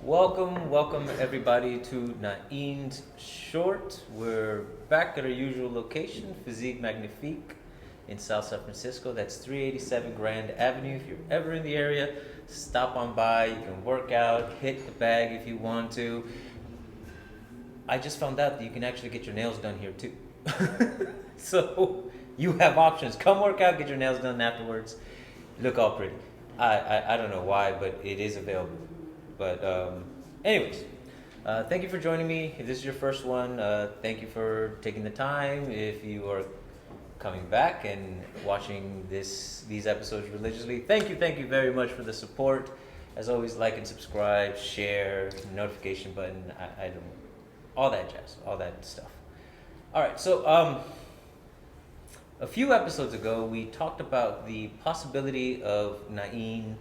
Welcome everybody to Nain's Short. We're back at our usual location, Physique Magnifique in South San Francisco. That's 387 Grand Avenue. If you're ever in the area, stop on by. You can work out, hit the bag if you want to. I just found out that you can actually get your nails done here too. So you have options. Come work out, get your nails done afterwards. Look all pretty. I don't know why, but it is available. But anyways, thank you for joining me. If this is your first one, thank you for taking the time. If you are coming back and watching these episodes religiously, thank you very much for the support. As always, like and subscribe, share, notification button, I don't, all that jazz, all that stuff. All right, so a few episodes ago, we talked about the possibility of Nain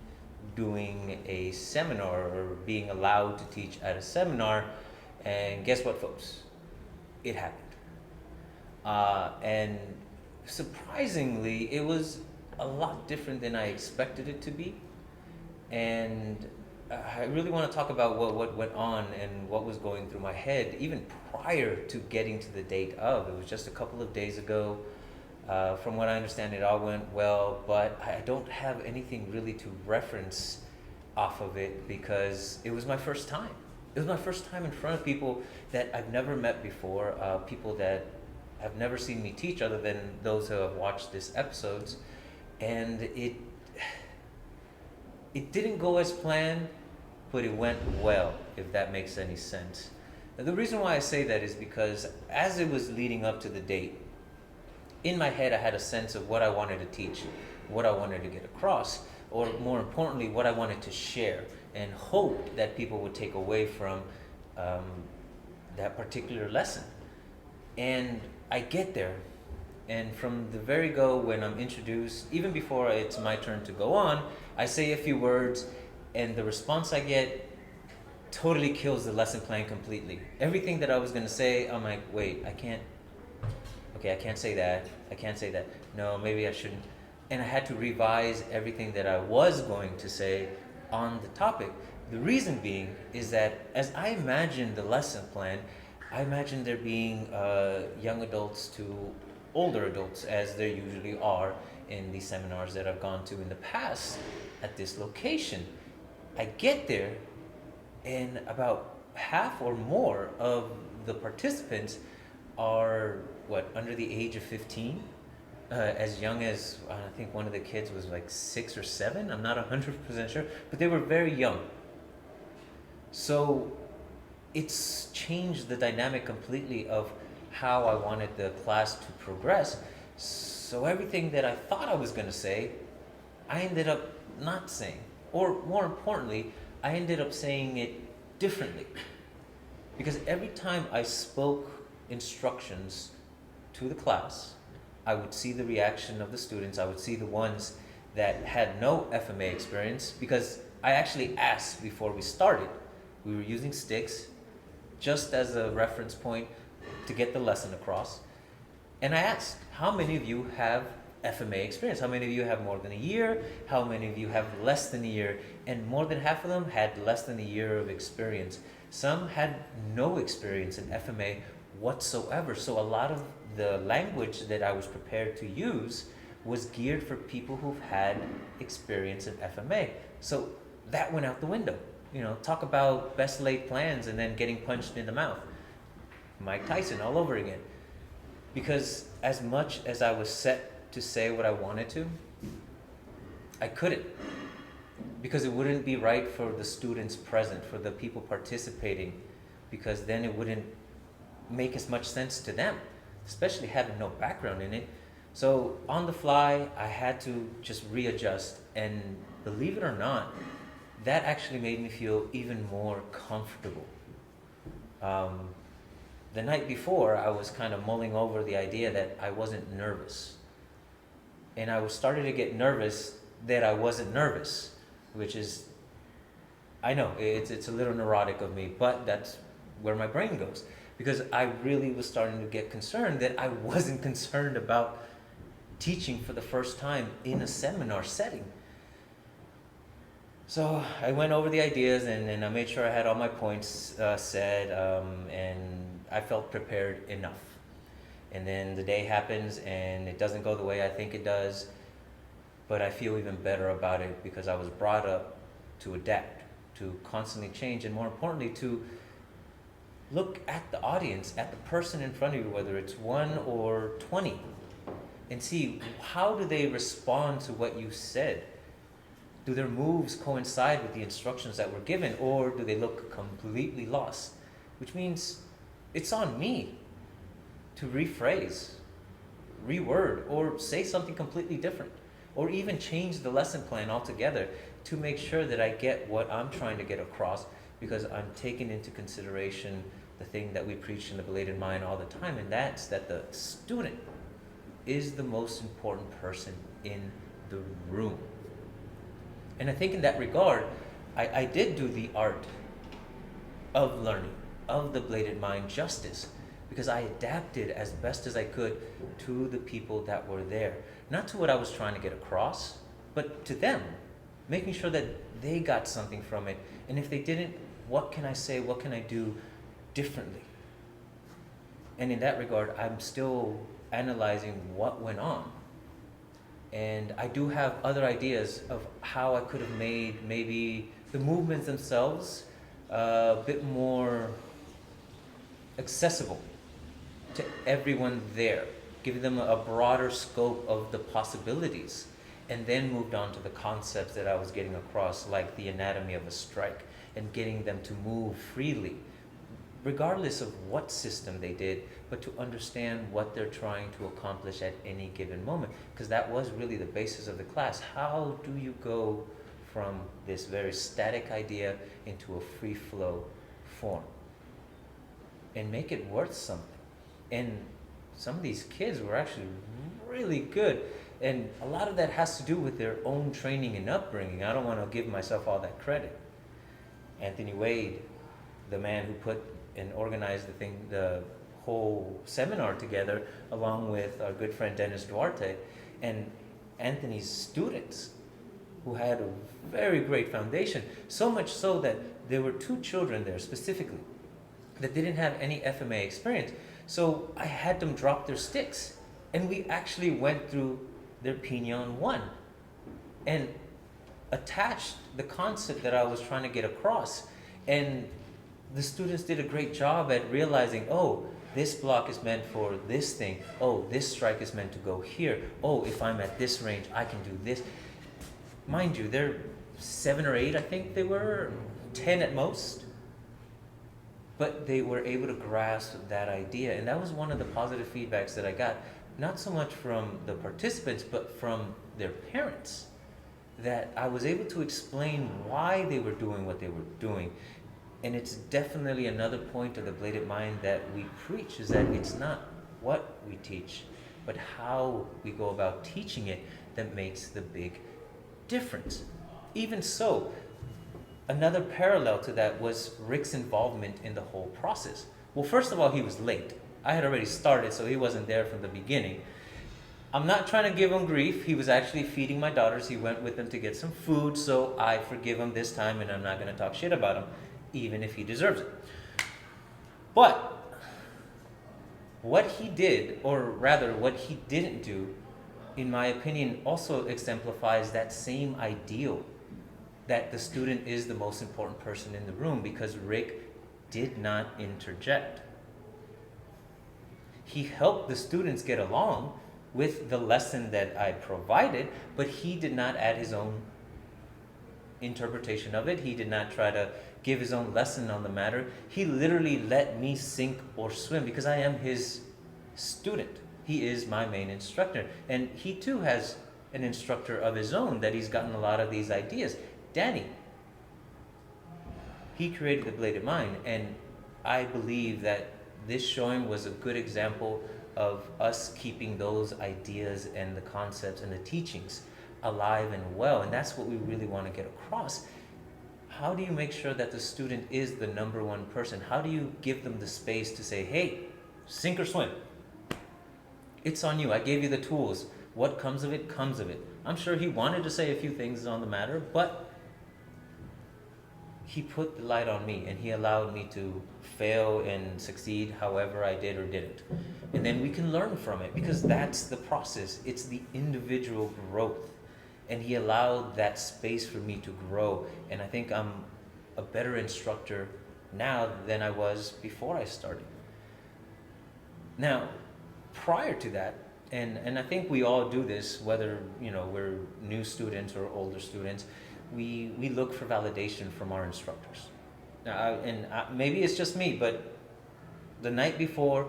doing a seminar or being allowed to teach at a seminar, and guess what, folks? It happened. And surprisingly, it was a lot different than I expected it to be. And I really want to talk about what went on and what was going through my head, even prior to getting to the date of. It was just a couple of days ago. From what I understand, it all went well, but I don't have anything really to reference off of it because it was my first time. It was my first time in front of people that I've never met before, people that have never seen me teach other than those who have watched these episodes. And it didn't go as planned, but it went well, if that makes any sense. Now, the reason why I say that is because as it was leading up to the date, in my head, I had a sense of what I wanted to teach, what I wanted to get across, or more importantly, what I wanted to share, and hoped that people would take away from that particular lesson. And I get there, and from the very go, when I'm introduced, even before it's my turn to go on, I say a few words, and the response I get totally kills the lesson plan completely. Everything that I was going to say, I'm like, wait, I can't say that. I can't say that. No, maybe I shouldn't. And I had to revise everything that I was going to say on the topic. The reason being is that as I imagined the lesson plan, I imagined there being young adults to older adults, as there usually are in the seminars that I've gone to in the past at this location. I get there, and about half or more of the participants are under the age of 15, as young as I think one of the kids was like 6 or 7. I'm not 100% sure, but they were very young. So it's changed the dynamic completely of how I wanted the class to progress. So everything that I thought I was going to say, I ended up not saying, or more importantly, I ended up saying it differently, because every time I spoke instructions to the class, I would see the reaction of the students. I would see the ones that had no FMA experience, because I actually asked before we started. We were using sticks just as a reference point to get the lesson across. And I asked, how many of you have FMA experience? How many of you have more than a year? How many of you have less than a year? And more than half of them had less than a year of experience. Some had no experience in FMA whatsoever. So a lot of the language that I was prepared to use was geared for people who've had experience in FMA. So that went out the window. Talk about best laid plans and then getting punched in the mouth. Mike Tyson all over again. Because as much as I was set to say what I wanted to, I couldn't. Because it wouldn't be right for the students present, for the people participating, because then it wouldn't make as much sense to them, especially having no background in it. So on the fly, I had to just readjust, and believe it or not, that actually made me feel even more comfortable. The night before, I was kind of mulling over the idea that I wasn't nervous. And I was starting to get nervous that I wasn't nervous, which is, I know, it's a little neurotic of me, but that's where my brain goes. Because I really was starting to get concerned that I wasn't concerned about teaching for the first time in a seminar setting. So I went over the ideas, and I made sure I had all my points said, and I felt prepared enough. And then the day happens and it doesn't go the way I think it does, but I feel even better about it because I was brought up to adapt, to constantly change, and more importantly, to look at the audience, at the person in front of you, whether it's 1 or 20, and see how do they respond to what you said. Do their moves coincide with the instructions that were given, or do they look completely lost? Which means it's on me to rephrase, reword, or say something completely different, or even change the lesson plan altogether to make sure that I get what I'm trying to get across, because I'm taking into consideration the thing that we preach in the Belated Mind all the time, and that's that the student is the most important person in the room. And I think in that regard, I did do the art of learning, of the Bladed Mind justice, because I adapted as best as I could to the people that were there. Not to what I was trying to get across, but to them, making sure that they got something from it. And if they didn't, what can I say, what can I do differently? And in that regard, I'm still analyzing what went on. And I do have other ideas of how I could have made maybe the movements themselves a bit more accessible to everyone there, giving them a broader scope of the possibilities, and then moved on to the concepts that I was getting across, like the anatomy of a strike, and getting them to move freely, regardless of what system they did, but to understand what they're trying to accomplish at any given moment. Because that was really the basis of the class. How do you go from this very static idea into a free flow form and make it worth something? And some of these kids were actually really good. And a lot of that has to do with their own training and upbringing. I don't want to give myself all that credit. Anthony Wade, the man who put and organized the whole seminar together, along with our good friend Dennis Duarte, and Anthony's students, who had a very great foundation, so much so that there were 2 children there specifically that didn't have any FMA experience. So I had them drop their sticks, and we actually went through their Pignon 1 and attached the concept that I was trying to get across. And the students did a great job at realizing, oh, this block is meant for this thing. Oh, this strike is meant to go here. Oh, if I'm at this range, I can do this. Mind you, they're 7 or 8, I think they were, 10 at most. But they were able to grasp that idea. And that was one of the positive feedbacks that I got, not so much from the participants, but from their parents, that I was able to explain why they were doing what they were doing. And it's definitely another point of the Bladed Mind that we preach, is that it's not what we teach, but how we go about teaching it that makes the big difference. Even so, another parallel to that was Rick's involvement in the whole process. Well, first of all, he was late. I had already started, so he wasn't there from the beginning. I'm not trying to give him grief. He was actually feeding my daughters. He went with them to get some food, so I forgive him this time, and I'm not going to talk shit about him, even if he deserves it. But what he did, or rather what he didn't do, in my opinion, also exemplifies that same ideal, that the student is the most important person in the room, because Rick did not interject. He helped the students get along with the lesson that I provided, but he did not add his own interpretation of it. He did not try to give his own lesson on the matter. He literally let me sink or swim, because I am his student. He is my main instructor. And he too has an instructor of his own that he's gotten a lot of these ideas. Danny. He created the Bladed Mind, and I believe that this showing was a good example of us keeping those ideas and the concepts and the teachings alive and well. And that's what we really want to get across. How do you make sure that the student is the number one person? How do you give them the space to say, hey, sink or swim? It's on you. I gave you the tools. What comes of it, comes of it. I'm sure he wanted to say a few things on the matter, but he put the light on me and he allowed me to fail and succeed however I did or didn't. And then we can learn from it, because that's the process. It's the individual growth. And he allowed that space for me to grow. And I think I'm a better instructor now than I was before I started. Now, prior to that, and I think we all do this, whether we're new students or older students, we look for validation from our instructors. Now, maybe it's just me, but the night before,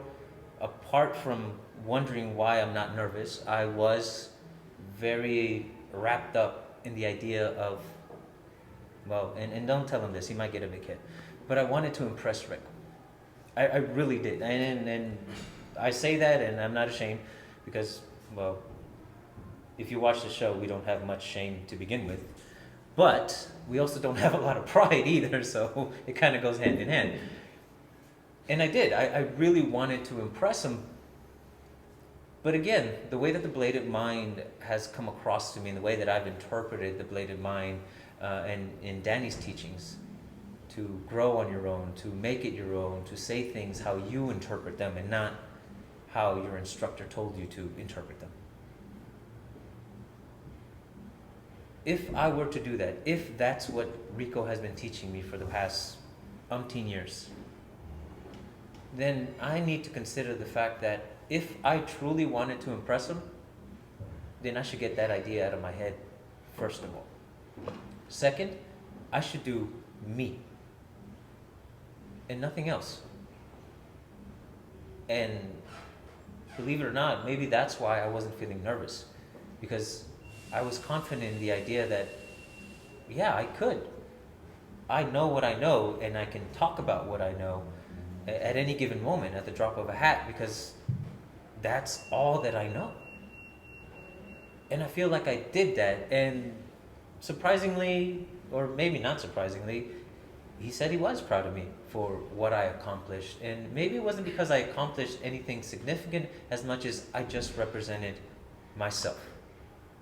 apart from wondering why I'm not nervous, I was very wrapped up in the idea of, and don't tell him this, he might get a big hit, but I wanted to impress Rick. I really did. And I say that, and I'm not ashamed, because, if you watch the show, we don't have much shame to begin with. But we also don't have a lot of pride either, so it kind of goes hand in hand. And I did. I really wanted to impress him. But again, the way that the bladed mind has come across to me, and the way that I've interpreted the bladed mind and in Danny's teachings, to grow on your own, to make it your own, to say things how you interpret them and not how your instructor told you to interpret them. If I were to do that, if that's what Rico has been teaching me for the past umpteen years, then I need to consider the fact that if I truly wanted to impress him, then I should get that idea out of my head, first of all. Second, I should do me and nothing else. And believe it or not, maybe that's why I wasn't feeling nervous, because I was confident in the idea that, yeah, I could. I know what I know, and I can talk about what I know at any given moment, at the drop of a hat, because that's all that I know. And I feel like I did that, and surprisingly, or maybe not surprisingly, he said he was proud of me for what I accomplished. And maybe it wasn't because I accomplished anything significant as much as I just represented myself.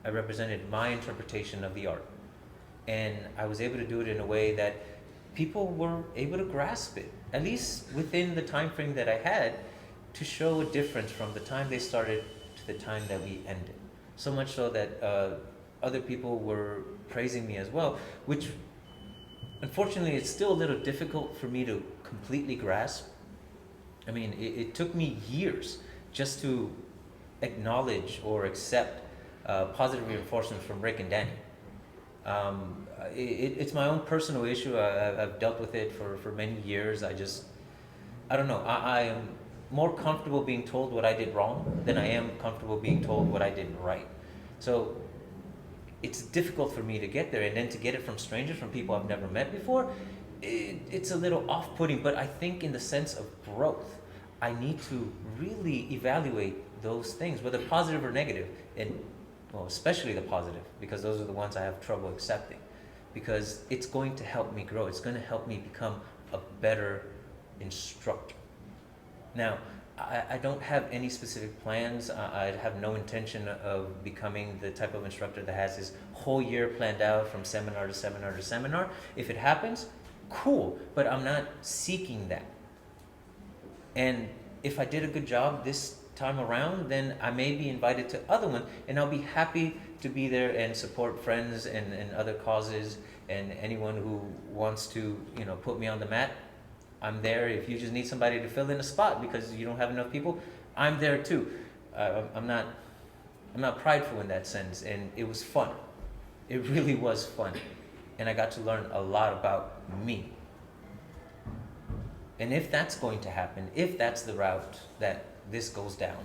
I represented my interpretation of the art. And I was able to do it in a way that people were able to grasp it, at least within the time frame that I had, to show a difference from the time they started to the time that we ended. So much so that other people were praising me as well, which unfortunately it's still a little difficult for me to completely grasp. I mean, it took me years just to acknowledge or accept positive reinforcement from Rick and Danny. It's my own personal issue. I've dealt with it for many years. I don't know. I am more comfortable being told what I did wrong than I am comfortable being told what I did right. So it's difficult for me to get there, and then to get it from strangers, from people I've never met before, it's a little off-putting. But I think in the sense of growth, I need to really evaluate those things, whether positive or negative, and especially the positive, because those are the ones I have trouble accepting, because it's going to help me grow. It's going to help me become a better instructor. Now, I don't have any specific plans. I have no intention of becoming the type of instructor that has his whole year planned out from seminar to seminar to seminar. If it happens, cool, but I'm not seeking that. And if I did a good job this time around, then I may be invited to other ones, and I'll be happy to be there and support friends and other causes, and anyone who wants to put me on the mat. I'm there. If you just need somebody to fill in a spot because you don't have enough people, I'm there too. I'm not prideful in that sense, and it was fun. It really was fun, and I got to learn a lot about me. And if that's going to happen, if that's the route that this goes down,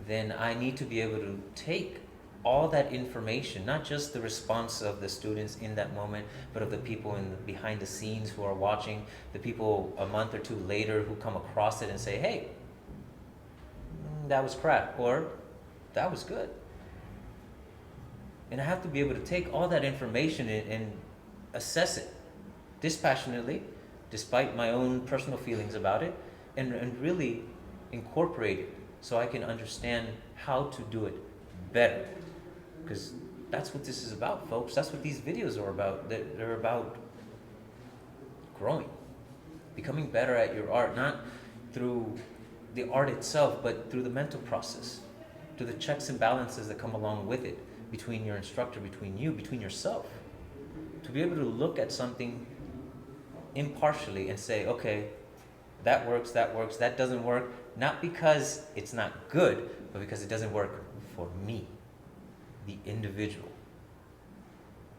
then I need to be able to take all that information, not just the response of the students in that moment, but of the people behind the scenes who are watching, the people a month or two later who come across it and say, hey, that was crap, or that was good. And I have to be able to take all that information and assess it dispassionately, despite my own personal feelings about it, and really incorporate it so I can understand how to do it better. Because that's what this is about, folks. That's what these videos are about. They're about growing, becoming better at your art, not through the art itself, but through the mental process, through the checks and balances that come along with it, between your instructor, between you, between yourself. To be able to look at something impartially and say, okay, that works, that doesn't work, not because it's not good, but because it doesn't work for me, the individual.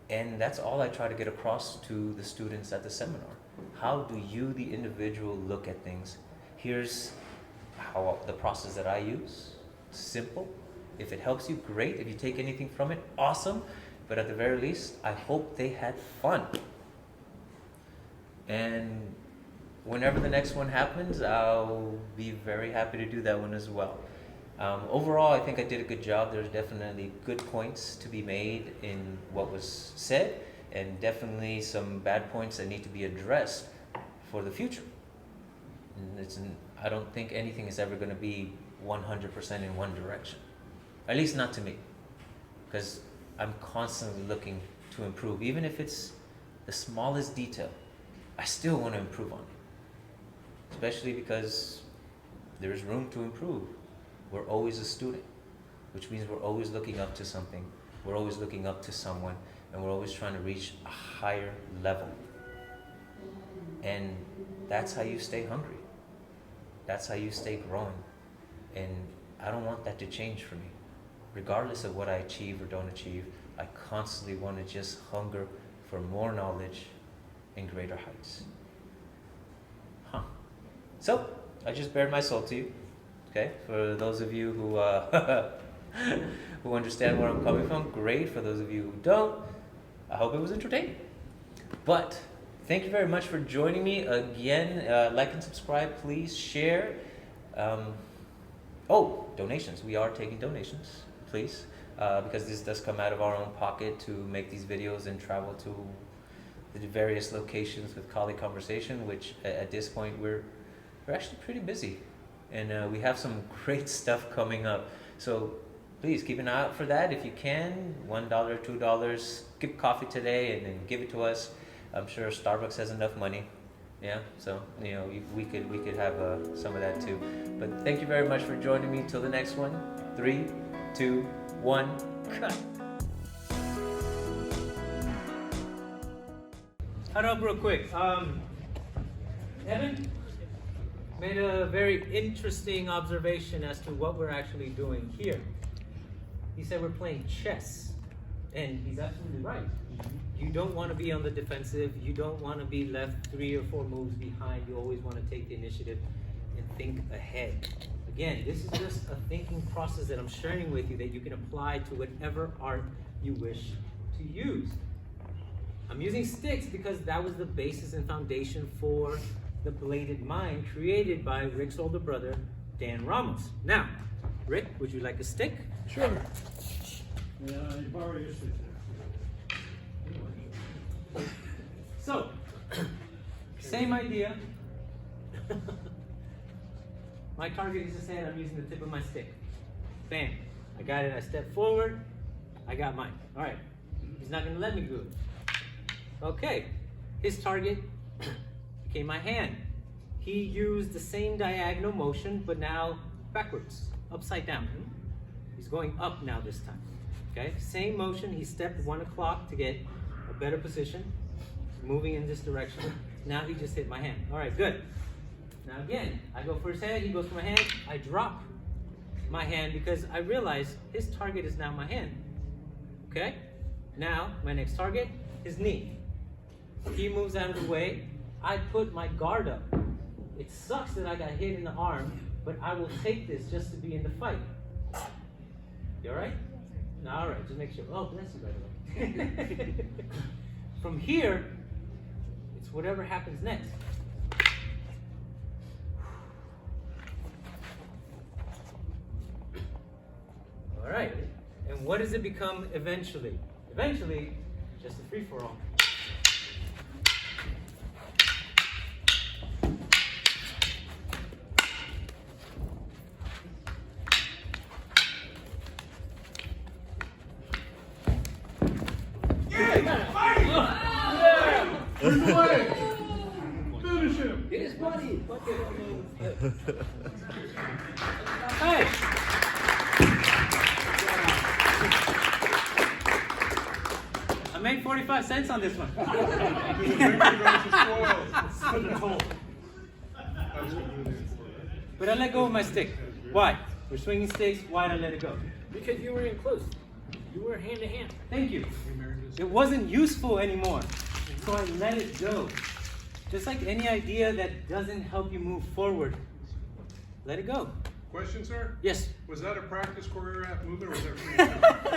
And that's all I try to get across to the students at the seminar. How do you, the individual, look at things? Here's how the process that I use. Simple. If it helps you, great. If you take anything from it, awesome. But at the very least, I hope they had fun. And whenever the next one happens, I'll be very happy to do that one as well. Overall, I think I did a good job. There's definitely good points to be made in what was said, and definitely some bad points that need to be addressed for the future. And I don't think anything is ever going to be 100% in one direction. At least not to me. Because I'm constantly looking to improve. Even if it's the smallest detail, I still want to improve on it. Especially because there's room to improve. We're always a student, which means we're always looking up to something. We're always looking up to someone, and we're always trying to reach a higher level. And that's how you stay hungry. That's how you stay growing. And I don't want that to change for me. Regardless of what I achieve or don't achieve, I constantly want to just hunger for more knowledge and greater heights. So, I just bared my soul to you. Okay, for those of you who who understand where I'm coming from, great. For those of you who don't, I hope it was entertaining. But thank you very much for joining me again. Like and subscribe, please. Share. Donations. We are taking donations, please, because this does come out of our own pocket to make these videos and travel to the various locations with Konversation, which at this point we're actually pretty busy. And we have some great stuff coming up. So please keep an eye out for that if you can. $1, $2. Get coffee today and then give it to us. I'm sure Starbucks has enough money. Yeah, so we could have some of that too. But thank you very much for joining me. Till the next one. 3, 2, 1, cut. Cut up real quick. Evan made a very interesting observation as to what we're actually doing here. He said we're playing chess, and he's absolutely right. You don't want to be on the defensive. You don't want to be left 3 or 4 moves behind. You always want to take the initiative and think ahead. Again, this is just a thinking process that I'm sharing with you that you can apply to whatever art you wish to use. I'm using sticks because that was the basis and foundation for the Bladed Mind created by Rick's older brother, Dan Ramos. Now, Rick, would you like a stick? Sure. Yeah, I borrow your stick there. So, same idea. My target is his hand, I'm using the tip of my stick. Bam, I got it, I step forward, I got mine. All right, he's not gonna let me do it. Okay, his target became my hand. He used the same diagonal motion, but now backwards, upside down. He's going up now this time. Okay, same motion, he stepped 1 o'clock to get a better position, moving in this direction. Now he just hit my hand. All right, good. Now again, I go for his hand, he goes for my hand, I drop my hand because I realize his target is now my hand. Okay, now my next target, his knee. He moves out of the way, I put my guard up. It sucks that I got hit in the arm, but I will take this just to be in the fight. You all right? No, all right, just make sure. Oh, bless you, by the way. From here, it's whatever happens next. All right, and what does it become eventually? Eventually, just a free-for-all. Finish him. It is buddy. Hey. I made 45 cents on this one. But I let go of my stick. Why? We're swinging sticks. Why'd I let it go? Because you were in close. You were hand to hand. Thank you. It wasn't useful anymore. So I let it go. Just like any idea that doesn't help you move forward, let it go. Question, sir? Yes. Was that a practice choreographed movement or was that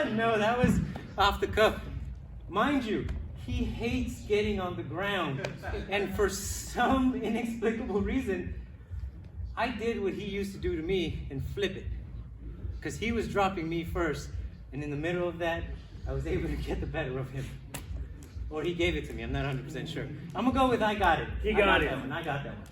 free? No, that was off the cuff. Mind you, he hates getting on the ground. And for some inexplicable reason, I did what he used to do to me and flip it. Because he was dropping me first, and in the middle of that, I was able to get the better of him. Or he gave it to me, I'm not 100% sure. I'm gonna go with I got it. He got it. That one. I got that one.